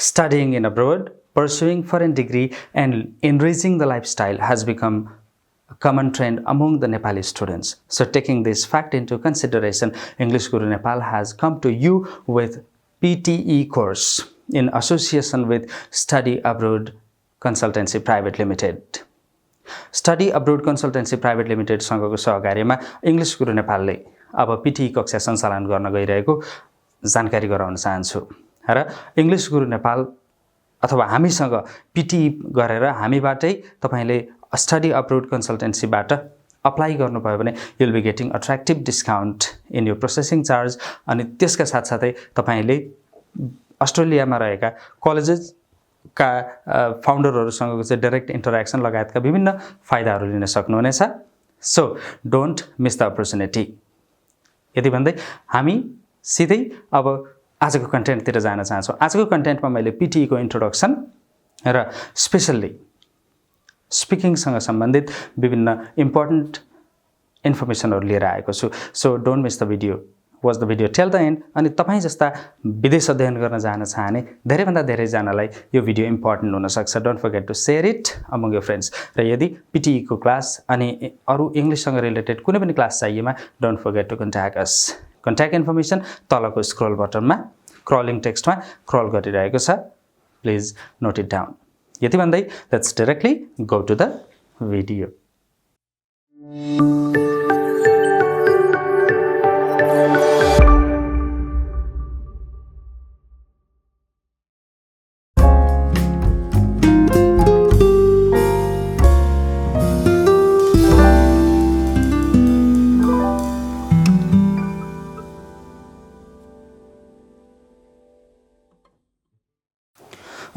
Studying in abroad, pursuing foreign degree, and enriching the lifestyle has become a common trend among the Nepali students. So taking this fact into consideration, English Guru Nepal has come to you with PTE course in association with Study Abroad Consultancy Private Limited. Study Abroad Consultancy Private Limited सँगको सहकार्यमा English Guru नेपालले अब PTE कक्षा सञ्चालन गर्न गइरहेको जानकारी गराउन चाहन्छु र इंग्लिश गुरु नेपाल अथवा हामीसँग PTE गरेर हामीबाटै तपाईले स्टडी अब्रोड कन्सल्टेन्सी बाट अप्लाई गर्नुभयो भने you will be getting attractive discount in your processing charge अनि त्यसका साथसाथै तपाईले अस्ट्रेलियामा रहेका कलेजेस का फाउन्डरहरुसँगको चाहिँ डाइरेक्ट इन्टरेक्सन लगायतका विभिन्न फाइदाहरु लिन सक्नुहुनेछ so don't miss the opportunity यति भन्दै हामी सिधै अब आजको कन्टेन्टतिर जान चाहन्छौं आजको कन्टेन्टमा मैले PTE को इन्ट्रोडक्सन र स्पेशली स्पिकिङ सँग सम्बन्धित विभिन्न इम्पोर्टेन्ट इन्फर्मेसनहरु लिएर आएको छु सो don't miss the video watch the video till the end अनि तपाई जस्ता विदेश अध्ययन गर्न जान चाहने धेरै भन्दा धेरै जनालाई यो भिडियो इम्पोर्टेन्ट हुन सक्छ don't forget to share it among your friends र यदि PTE को क्लास अनि अरु इंग्लिश सँग रिलेटेड कुनै पनि क्लास चाहिएमा don't forget to contact us contact information तलको स्क्रोल बटनमा क्रलिङ टेक्स्टमा क्रल गरिरहेको छ प्लिज नोट इट डाउन यति भन्दै let's directly go to the video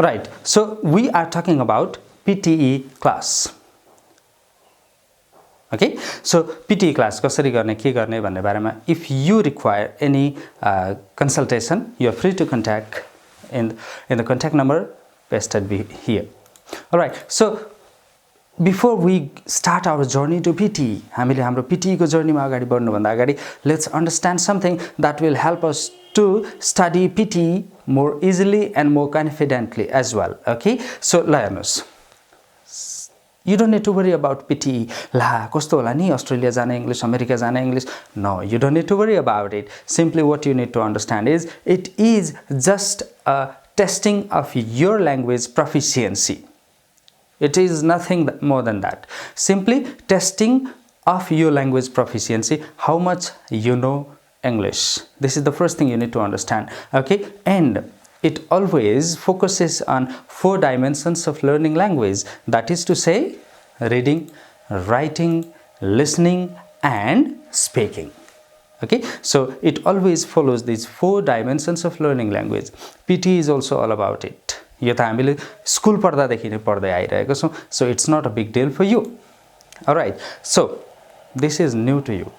Right, so we are talking about PTE class. Okay, so PTE class कसरी गर्ने के गर्ने भन्ने बारेमा if you require any consultation you are free to contact in the contact number pasted here. All right, so before we start our journey to PTE हामीले हाम्रो PTE को जर्नीमा अगाडि बढ्नु भन्दा अगाडि let's understand something that will help us to study PTE more easily and more confidently as well. Okay, so learners, you don't need to worry about PTE. La, kosto होला नि Australia जाने English, America जाने English. No, you don't need to worry about it. Simply what you need to understand is it is just a testing of your language proficiency. It is nothing more than that. Simply testing of your language proficiency, how much you know English. This is the first thing you need to understand. Okay, and it always focuses on 4 dimensions of learning language. That is to say, reading, writing, listening, and speaking. Okay, so it always follows these 4 dimensions of learning language. PTE is also all about it. यो त हामीले school पढ्दादेखि नै पढ्दै आइरहेको छौं so it's not a big deal for you. All right, so this is new to you.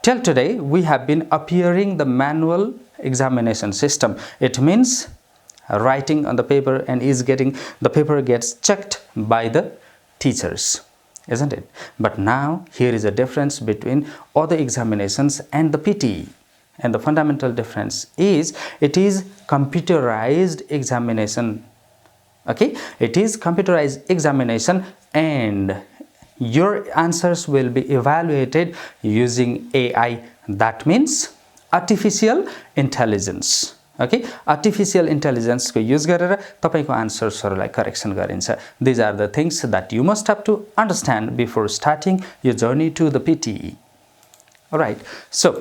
Till today we have been appearing the manual examination system. It means writing on the paper and the paper gets checked by the teachers, isn't it? But now here is a difference between other examinations and the PTE. And the fundamental difference is it is computerized examination. Okay, it is computerized examination and your answers will be evaluated using AI. That means artificial intelligence. Okay, artificial intelligence को use गरेर तपाईको आन्सर्सहरुलाई correction गरिन्छ. These are the things that you must have to understand before starting your journey to the PTE. All right, so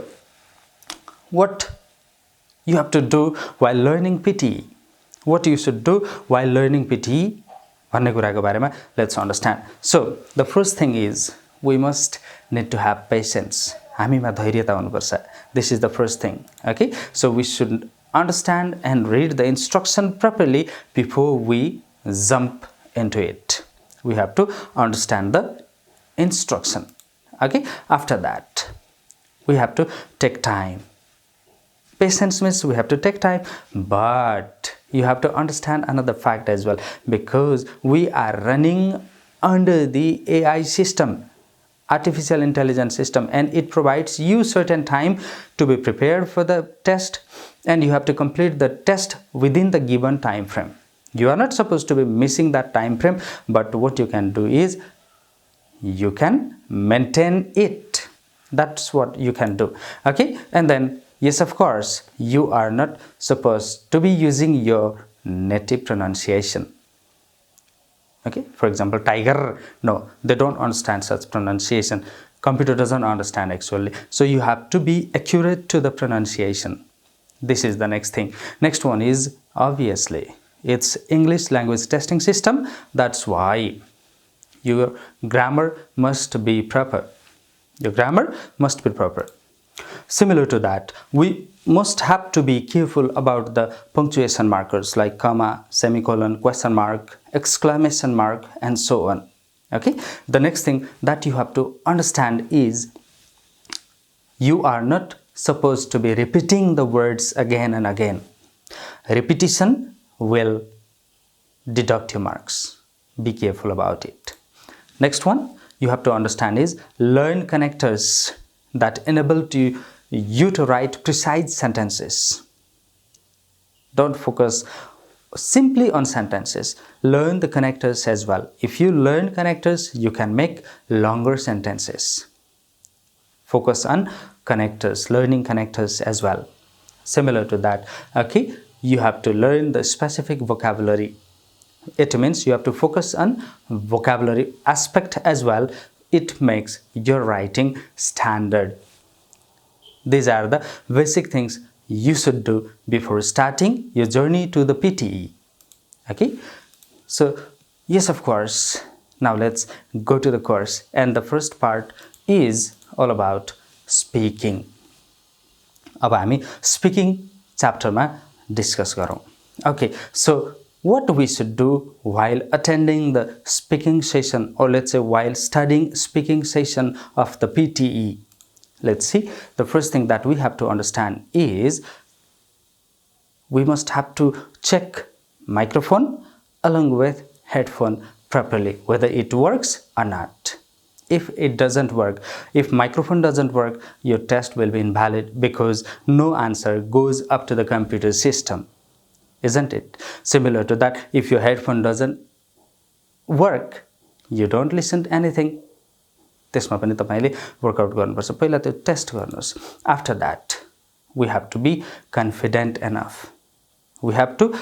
what you have to do while learning PTE, what you should do while learning PTE भन्ने कुराको बारेमा let's understand. So the first thing is we must need to have patience. हामीमा धैर्यता हुनुपर्छ. This is the first thing. Okay, so we should understand and read the instruction properly before we jump into it. We have to understand the instruction. Okay, after that we have to take time. Patience means we have to take time, but you have to understand another fact as well, because we are running under the AI system. artificial intelligence system, and it provides you certain time to be prepared for the test, and you have to complete the test within the given time frame. You are not supposed to be missing that time frame, but what you can do is you can maintain it. That's what you can do. Okay, and then yes, of course, you are not supposed to be using your native pronunciation. Okay, for example, tiger, no, they don't understand such pronunciation. Computer doesn't understand actually. So you have to be accurate to the pronunciation. This is the next thing. Next one is, obviously, it's English language testing system. That's why your grammar must be proper. Your grammar must be proper. Similar to that, we must have to be careful about the punctuation markers like comma, semicolon, question mark, exclamation mark, and so on. Okay, the next thing that you have to understand is you are not supposed to be repeating the words again and again. Repetition will deduct your marks. Be careful about it. Next one you have to understand is learn connectors that enable you to write precise sentences. Don't focus simply on sentences. Learn the connectors as well. If you learn connectors, you can make longer sentences. Focus on connectors, learning connectors as well. Similar to that, okay, you have to learn the specific vocabulary. It means you have to focus on vocabulary aspect as well. It makes your writing standard. These are the basic things you should do before starting your journey to the PTE. Okay, so yes, of course, now let's go to the course, and the first part is all about speaking. अब हामी speaking chapter मा discuss गरौँ. Okay, so what we should do while attending the speaking session, or let's say while studying speaking session of the PTE. Let's see, the first thing that we have to understand is we must have to check microphone along with headphone properly, whether it works or not. If it doesn't work, if microphone doesn't work, your test will be invalid because no answer goes up to the computer system, isn't it? Similar to that, if your headphone doesn't work, you don't listen to anything. त्यसमा पनि तपाईले workout गर्नुपर्छ. पहिला त्यो test गर्नुस्. After that, we have to be confident enough. We have to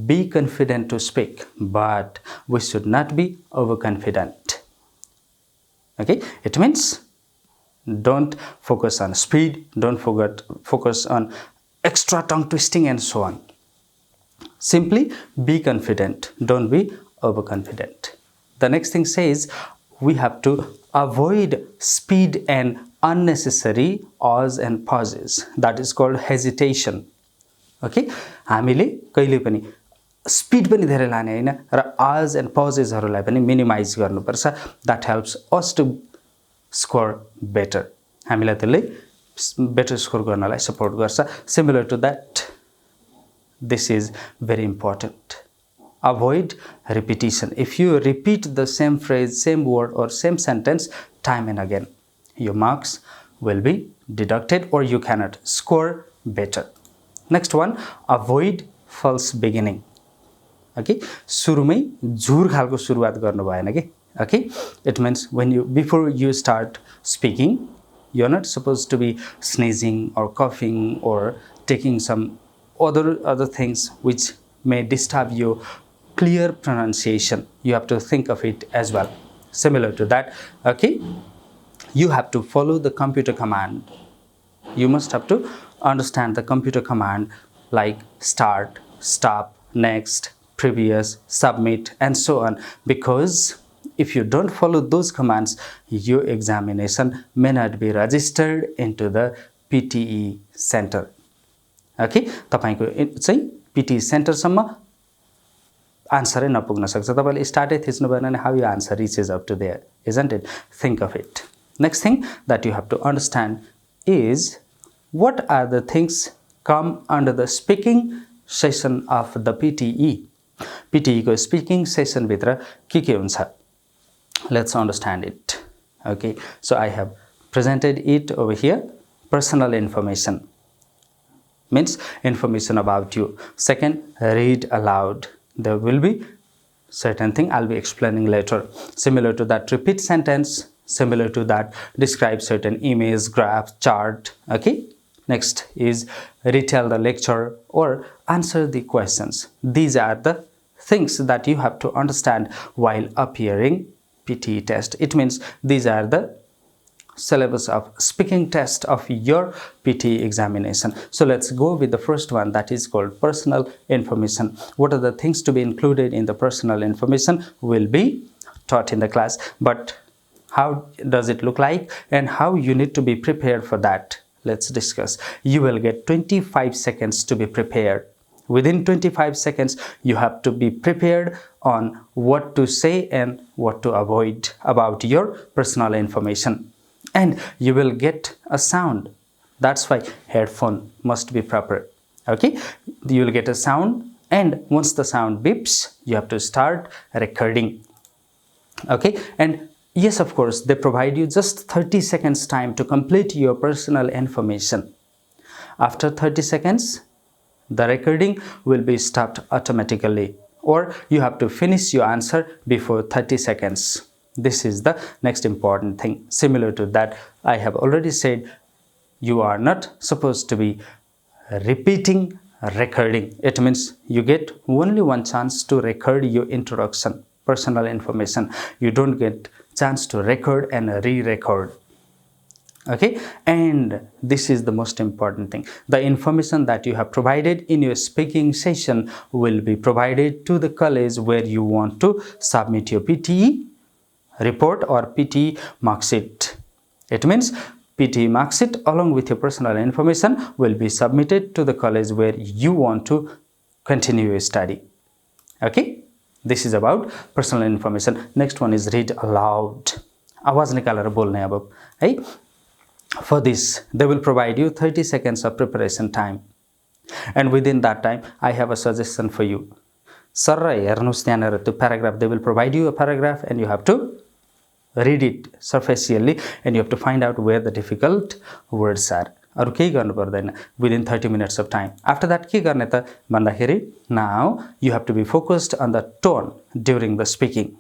be confident to speak, but we should not be overconfident. Okay, it means don't focus on speed, don't focus on extra tongue twisting and so on. Simply be confident, don't be overconfident. The next thing says we have to avoid speed and unnecessary ahs and pauses. That is called hesitation. Okay, हामीले कहिले पनि speed पनि धेरै लाने हैन र ahs and pauses हरुलाई पनि minimise गर्नुपर्छ. That helps us to score better. हामीलाई त्यसले better score गर्नलाई सपोर्ट गर्छ. Similar to that, this is very important. Avoid repetition. If you repeat the same phrase, same word or same sentence time and again, your marks will be deducted or you cannot score better. Next one, avoid false beginning. Okay, सुरुमै झुर खालको सुरुवात गर्नु भएन के. Okay, it means before you start speaking, you're not supposed to be sneezing or coughing or taking some other things which may disturb your clear pronunciation. You have to think of it as well. Similar to that, okay, you have to follow the computer command. You must have to understand the computer command like start, stop, next, previous, submit, and so on, because if you don't follow those commands, your examination may not be registered into the PTE center. Okay, तपाईको चाहिँ PTE center सम्म answer नपुग्न सक्छ. तपाईले स्टार्टै थिच्नु भएन भने how your answer reaches up to there, isn't it? Think of it. Next thing that you have to understand is what are the things come under the speaking session of the PTE. PTE को speaking session भित्र के हुन्छ? Let's understand it. Okay, so I have presented it over here. Personal information means information about you. Second, read aloud. There will be certain thing I'll be explaining later. Similar to that, repeat sentence. Similar to that, describe certain image, graph, chart. Okay. Next is retell the lecture or answer the questions. These are the things that you have to understand while appearing PTE test. It means these are the syllabus of speaking test of your PTE examination. So let's go with the first one, that is called personal information. What are the things to be included in the personal information will be taught in the class, but how does it look like and how you need to be prepared for that, let's discuss. You will get 25 seconds to be prepared. Within 25 seconds, you have to be prepared on what to say and what to avoid about your personal information. And you will get a sound. That's why headphone must be proper. Okay, you will get a sound, and once the sound beeps, you have to start recording. Okay, and yes, of course, they provide you just 30 seconds time to complete your personal information. After 30 seconds, the recording will be stopped automatically, or you have to finish your answer before 30 seconds. This is the next important thing. Similar to that, I have already said you are not supposed to be repeating recording. It means you get only one chance to record your introduction, personal information. You don't get chance to record and re-record. Okay, and this is the most important thing. The information that you have provided in your speaking session will be provided to the college where you want to submit your PTE report or PTE mark sheet. It means PTE mark sheet along with your personal information will be submitted to the college where you want to continue your study. Okay, this is about personal information. Next one is read aloud. आवाज निकालेर बोल्ने अब है. For this, they will provide you 30 seconds of preparation time, and within that time, I have a suggestion for you. Sir, हेर्नुस् त्यहाँनेर त्यो paragraph, they will provide you a paragraph and you have to read it superficially and you have to find out where the difficult words are. अरु केही गर्नु पर्दैन within 30 minutes of time. After that के गर्ने त भन्दाखेरि, now you have to be focused on the tone during the speaking.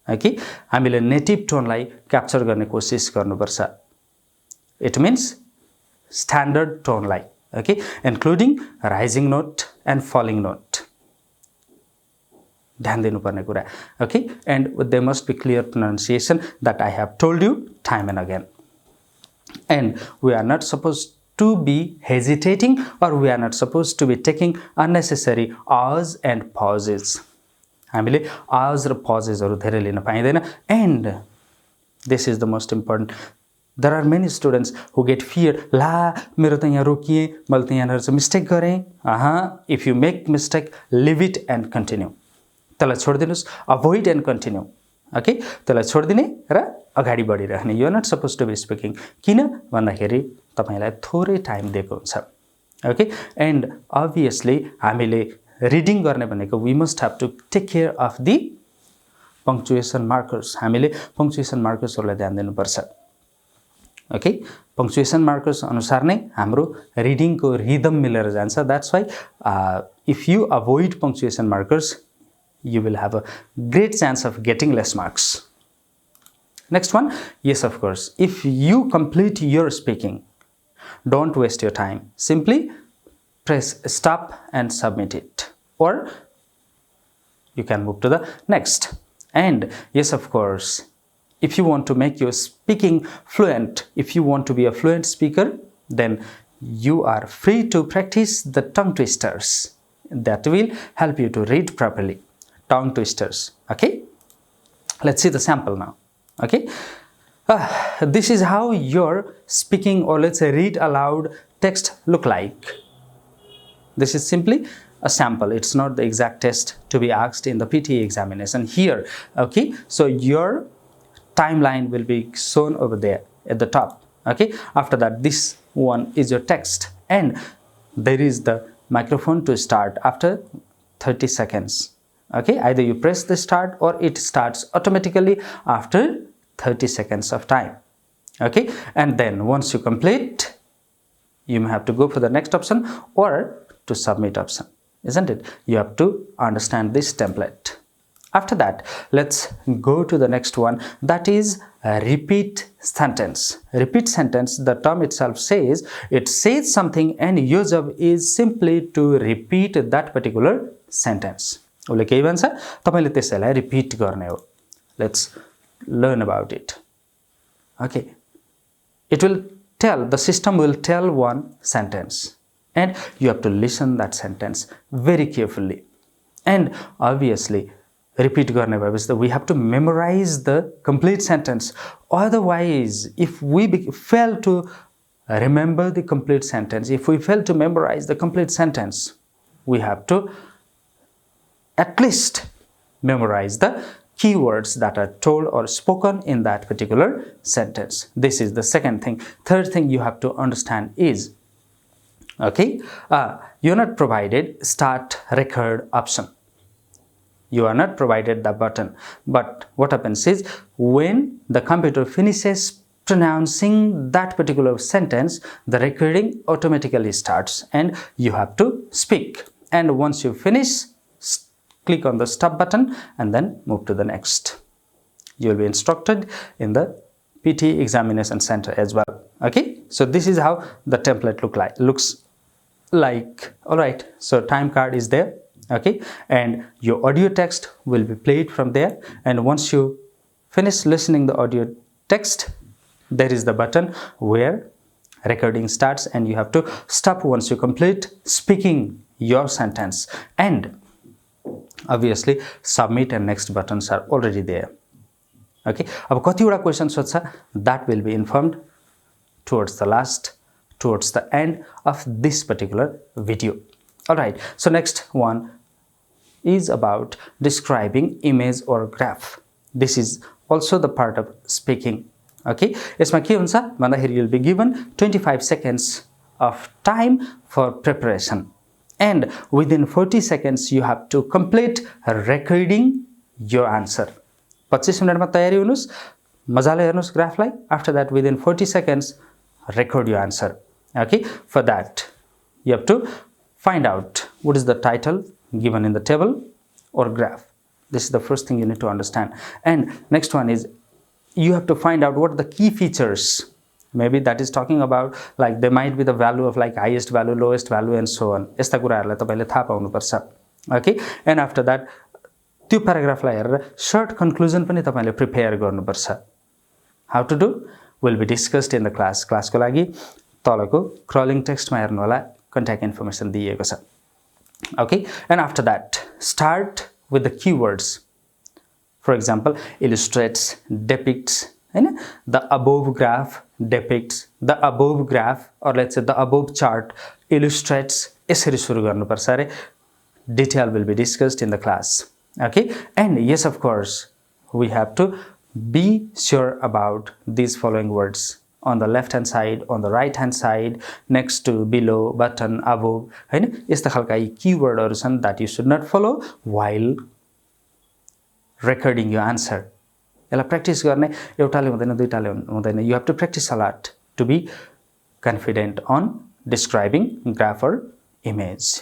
Okay, हामीले native टोनलाई capture गर्ने कोसिस गर्नुपर्छ. It means standard tone like, okay, including rising note and falling note. ध्यान दिनुपर्ने कुरा. Okay, and there must be clear pronunciation that I have told you time and again. And we are not supposed to be hesitating, or we are not supposed to be taking unnecessary ahs and pauses. हामीले ahs र pauses हरु धेरै लिन पाइदैन. And this is the most important. There are many students who get fear. La, मेरो त यहाँ रोकिए, मैले त यहाँ चाहिँ मिस्टेक गरेँ. If you make mistake, leave it and continue. त्यसलाई छोड्दिनुस्, avoid and continue. Okay, त्यसलाई छोड्दिने र अगाडि बढिरहने. You are not supposed to be speaking. किन भन्दाखेरि तपाईलाई थोरै टाइम दिएको हुन्छ. Okay, and obviously हामीले रिडिङ गर्ने भनेको we must have to take care of the punctuation markers. हामीले punctuation markers हरुलाई ध्यान दिनुपर्छ. Okay, punctuation markers अनुसार नै हाम्रो रिडिङ को रिदम मिलेर जान्छ. That's why if you avoid punctuation markers, you will have a great chance of getting less marks. Next one, yes, of course, if you complete your speaking, don't waste your time. Simply press stop and submit it, or you can move to the next. And yes, of course, if you want to make your speaking fluent, if you want to be a fluent speaker, then you are free to practice the tongue twisters. That will help you to read properly. Tongue twisters. Okay, let's see the sample now. Okay, this is how your speaking, or let's say read aloud text look like. This is simply a sample. It's not the exact test to be asked in the PTE examination here. Okay, so your timeline will be shown over there at the top. Okay, after that, this one is your text, and there is the microphone to start after 30 seconds. Okay, either you press the start or it starts automatically after 30 seconds of time. Okay, and then once you complete, you may have to go for the next option or to submit option, isn't it? You have to understand this template. After that, let's go to the next one, that is a repeat sentence. Repeat sentence, the term itself says, it says something and your job is simply to repeat that particular sentence. उसले केही भन्छ, तपाईले त्यसैलाई repeat गर्ने हो. Let's learn about it. Okay. It will tell, the system will tell one sentence and you have to listen that sentence very carefully. And obviously, repeat गर्ने भएपछि we have to memorize the complete sentence. Otherwise, if we fail to remember the complete sentence, if we fail to memorize the complete sentence, we have to at least memorize the keywords that are told or spoken in that particular sentence. This is the second thing. Third thing you have to understand is, okay, you're not provided start record option. You are not provided the button. But what happens is, when the computer finishes pronouncing that particular sentence, the recording automatically starts and you have to speak. And once you finish, click on the stop button and then move to the next. You will be instructed in the PTE examination center as well. Okay, so this is how the template looks like. All right, so time card is there. Okay, and your audio text will be played from there, and once you finish listening the audio text, there is the button where recording starts and you have to stop once you complete speaking your sentence. And obviously submit and next buttons are already there. Okay, अब कतिवटा question सोध्छ, that will be informed towards the end of this particular video. Alright, so next one is about describing image or graph. This is also the part of speaking. Okay, यसमा के हुन्छ भन्दाखेरि you will be given 25 seconds of time for preparation. And within 40 seconds, you have to complete recording your answer. 25 मिनटमा तयारी हुनुस्, मजाले हेर्नुस् ग्राफलाई. After that, within 40 seconds, record your answer. Okay, for that, you have to find out what is the title given in the table or graph. This is the first thing you need to understand. And next one is, you have to find out what are the key features. Maybe that is talking about, like, there might be the value of like highest value, lowest value and so on. यस्ता कुराहरुलाई तपाईले थाहा पाउनुपर्छ. Okay, and after that, त्यो प्याराग्राफलाई हेरेर short conclusion पनि तपाईले prepare गर्नुपर्छ. How to do will be discussed in the class. Class को लागि तलको crawling text मा हेर्नु होला, contact information दिएको छ. Okay, and after that, start with the keywords. For example, illustrates, depicts, and the above graph depicts, the above graph, or let's say the above chart illustrates. यसरी सुरु गर्नुपर्छ रे. Detail will be discussed in the class. Okay, and yes, of course, we have to be sure about these following words. On the left hand side, on the right hand side, next to, below, button, above, हैन यस्ता खालका कीवर्डहरु छन् that you should not follow while recording your answer. यसलाई practice गर्ने, एउटाले हुँदैन दुईटाले हुँदैन. You have to practice a lot to be confident on describing graph or image.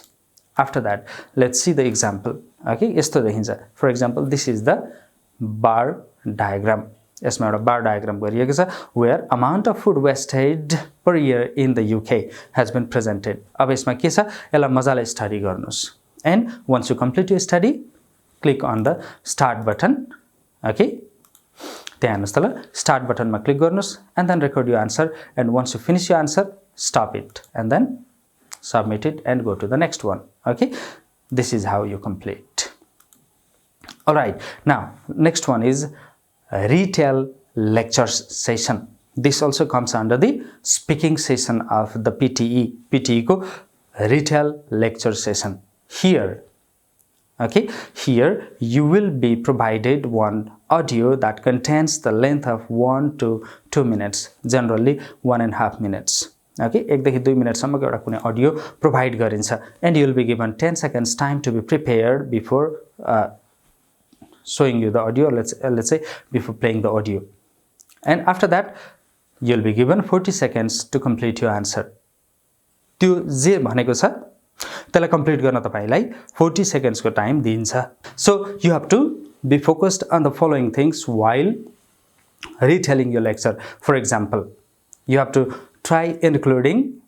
After that, let's see the example. Okay, यस्तो देखिन्छ. For example, this is the bar diagram. यसमा एउटा bar diagram गरिएको छ, where amount of food wasted per year in the UK has been presented. अब यसमा के छ, यसलाई मजाले स्टडी गर्नुस्. And once you complete your study, click on the start button. Okay, त्यहाँ हेर्नुस् त ल, start button मा click गर्नुस् and then record your answer. And once you finish your answer, stop it and then submit it and go to the next one. Okay, this is how you complete. All right, now next one is Retell lecture session. This also comes under the speaking session of the PTE. PTE ko Retell lecture session. Here, okay, here you will be provided one audio that contains the length of 1 to 2 minutes, generally 1.5 minutes. Okay, 1 देखि 2 minute सम्मको एउटा कुनै audio provide गरिन्छ, and you will be given 10 seconds time to be prepared before showing you the audio. Let's say before playing the audio. And after that, you'll be given 40 seconds to complete your answer. त्यो जे भनेको छ त्यसलाई complete गर्न तपाईलाई 40 seconds को time दिन्छ. So you have to be focused on the following things while retelling your lecture. For example, you have to try including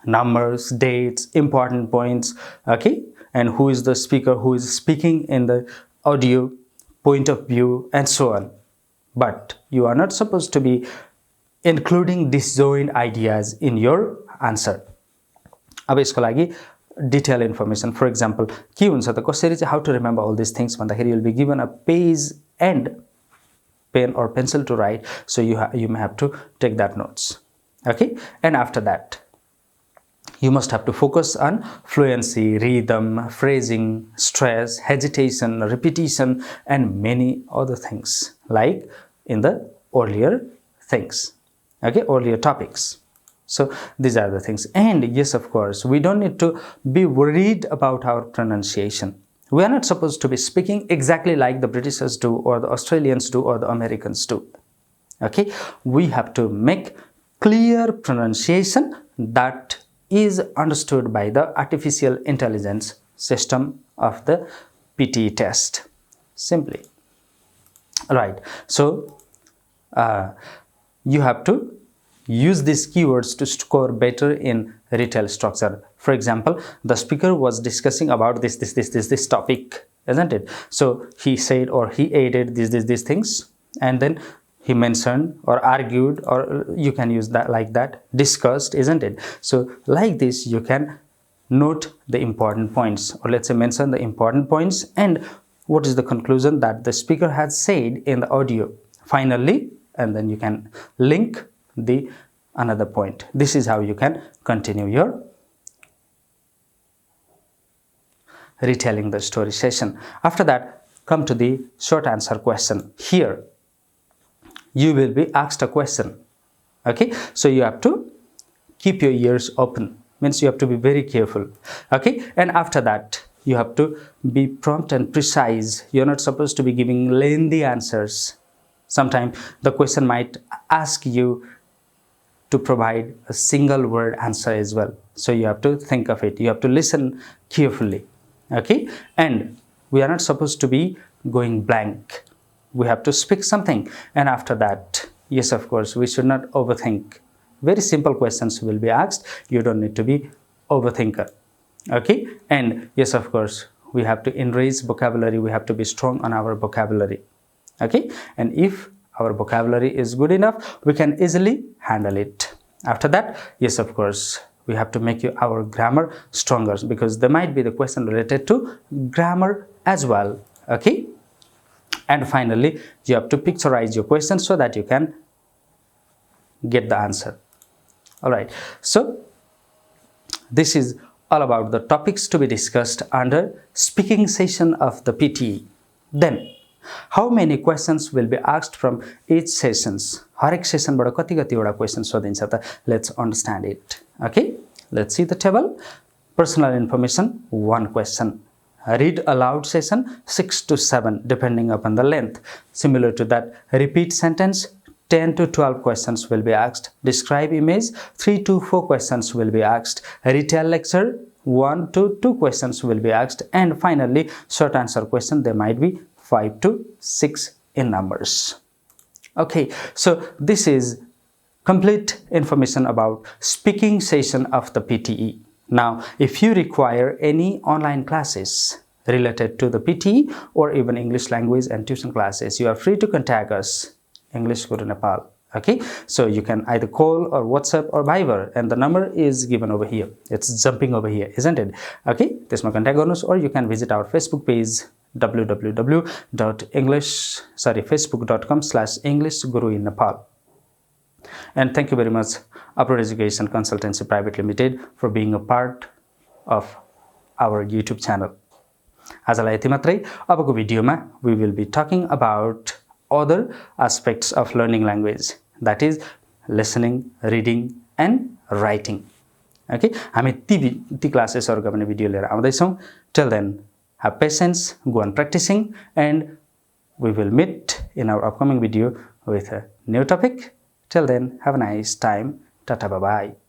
numbers, dates, important points, okay, and who is the speaker, who is speaking in the audio, point of view, and so on. But you are not supposed to be including disjoint ideas in your answer. अब यसको लागि detailed information, for example, के हुन्छ त कसरी चाहिँ how to remember all these things भन्दाखेरि you'll be given a page and pen or pencil to write, so you may have to take that notes, okay. And after that, you must have to focus on fluency, rhythm, phrasing, stress, hesitation, repetition, and many other things like in the earlier things, okay, earlier topics. So these are the things. And yes, of course, we don't need to be worried about our pronunciation. We are not supposed to be speaking exactly like the Britishers do, or the Australians do, or the Americans do, okay. We have to make clear pronunciation that is understood by the artificial intelligence system of the PTE test, simply. Right. So you have to use these keywords to score better in Retell structure. For example, the speaker was discussing about this topic, isn't it? So he said, or he added these things, and then he mentioned or argued, or you can use that like that, discussed, isn't it? So like this, you can note the important points, or let's say mention the important points and what is the conclusion that the speaker has said in the audio finally, and then you can link the another point. This is how you can continue your retelling the story session. After that, come to the short answer question. Here you will be asked a question, okay. So you have to keep your ears open, means you have to be very careful, okay. And after that, you have to be prompt and precise. You're not supposed to be giving lengthy answers. Sometimes the question might ask you to provide a single word answer as well, so you have to think of it. You have to listen carefully, okay. And we are not supposed to be going blank. We have to speak something, and after that, yes, of course, we should not overthink. Very simple questions will be asked. You don't need to be overthinker, okay. And yes, of course, we have to enrich vocabulary. We have to be strong on our vocabulary, okay. And if our vocabulary is good enough, we can easily handle it. After that, yes, of course, we have to make our grammar stronger, because there might be the question related to grammar as well, okay. And finally, you have to picturize your question so that you can get the answer. All right. So this is all about the topics to be discussed under speaking session of the PTE. Then how many questions will be asked from each sessions? हरेक session बाट कति वटा question सोधिन्छ त? Let's understand it. Okay, let's see the table. Personal information, 1 question. Read aloud session, 6 to 7 depending upon the length. Similar to that, repeat sentence, 10 to 12 questions will be asked. Describe image, 3 to 4 questions will be asked. Retell lecture, 1 to 2 questions will be asked. And finally, short answer question, there might be 5 to 6 in numbers. Okay, so this is complete information about speaking session of the PTE. Now, if you require any online classes related to the PTE or even English language and tuition classes, you are free to contact us, English Guru Nepal. Okay, so you can either call or WhatsApp or Viber, and the number is given over here. It's jumping over here, isn't it? Okay, this my contact us, or you can visit our Facebook page, facebook.com/englishguru-in-nepal. And thank you very much, Upward Education Consultancy Private Limited, for being a part of our YouTube channel. आजलाई यति मात्रै. अबको भिडियोमा we will be talking about other aspects of learning language, that is listening, reading and writing. Okay, हामी ती क्लासेसहरुका पनि video लिएर आउँदै छौं. Till then, have patience, go on practicing, and We will meet in our upcoming video with a new topic. Till then, have a nice time. Tata, bye-bye.